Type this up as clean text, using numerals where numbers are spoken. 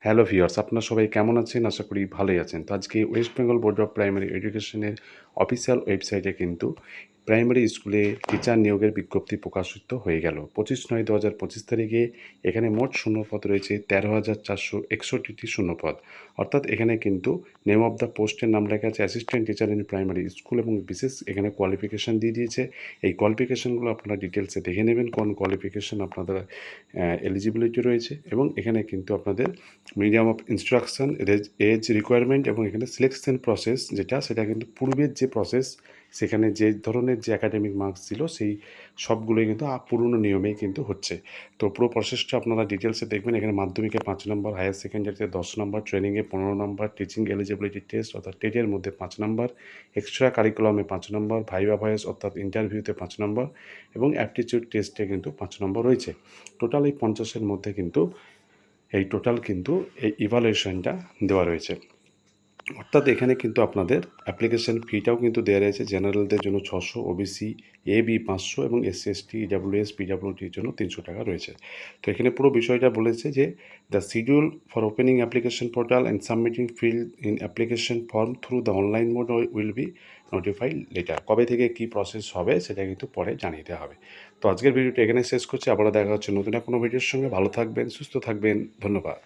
Hello viewers, আপনারা সবাই কেমন আছেন? আশা করি ভালোই আছেন। তো আজকে West Bengal board of primary এডুকেশনের অফিসিয়াল ওয়েবসাইটে কিন্তু প্রাইমারি স্কুলে টিচার নিয়োগের বিজ্ঞপ্তি প্রকাশিত হয়ে গেল। 25/9/2025 তারিখে এখানে মোট শূন্যপদ রয়েছে 13,461টি শূন্যপদ। অর্থাৎ এখানে কিন্তু নেম অফ দ্য পোস্টের নাম লেখা আছে assistant teacher in primary school এবং বিশেষ এখানে কোয়ালিফিকেশান দিয়ে দিয়েছে। এই কোয়ালিফিকেশানগুলো আপনারা ডিটেলসে দেখে নেবেন কোন কোয়ালিফিকেশান আপনাদের এলিজিবিলিটি রয়েছে এবং এখানে কিন্তু আপনাদের medium of instruction, age requirement এবং এখানে সিলেকশন প্রসেস সেটা কিন্তু পূর্বের যে প্রসেস সেখানে যে ধরনের যে একাডেমিক মার্কস ছিল সেই সবগুলোই কিন্তু পুরনো নিয়মেই কিন্তু হচ্ছে। তো পুরো প্রসেসটা আপনারা ডিটেলসে দেখবেন। এখানে মাধ্যমিকে 5 নম্বর, হায়ার সেকেন্ডারিতে 10 নম্বর, ট্রেনিংয়ে 15 নম্বর, টিচিং এলিজিবিলিটি টেস্ট অর্থাৎ টেটের মধ্যে 5 নম্বর, এক্সট্রা কারিকুলামে 5 নম্বর, ভাইভা ভয়েস অর্থাৎ ইন্টারভিউতে 5 নম্বর এবং অ্যাপটিটিউড টেস্টে কিন্তু 5 নম্বর রয়েছে। টোটাল এই 50-এর মধ্যে কিন্তু এই টোটাল কিন্তু এই ইভালুয়েশনটা দেওয়া রয়েছে। অর্থাৎ এখানে কিন্তু আপনাদের অ্যাপ্লিকেশন ফিটাও কিন্তু দেওয়া রয়েছে। জেনারেলদের জন্য 600, ওবিসি এবি 500 এবং এসসি এসটি ইডাব্লিউএস পিডাব্লিউডির জন্য 300 টাকা রয়েছে। তো এখানে পুরো বিষয়টা বলেছে যে the schedule for opening application portal and submitting fill in application form through the online mode will be notified letter. কবে থেকে কী প্রসেস হবে সেটা কিন্তু পরে জানিয়ে দেওয়া হবে। তো আজকের ভিডিওটা এখানে শেষ করছি। আবারও দেখা হচ্ছে নতুন কোনো ভিডিওর সঙ্গে। ভালো থাকবেন, সুস্থ থাকবেন। ধন্যবাদ।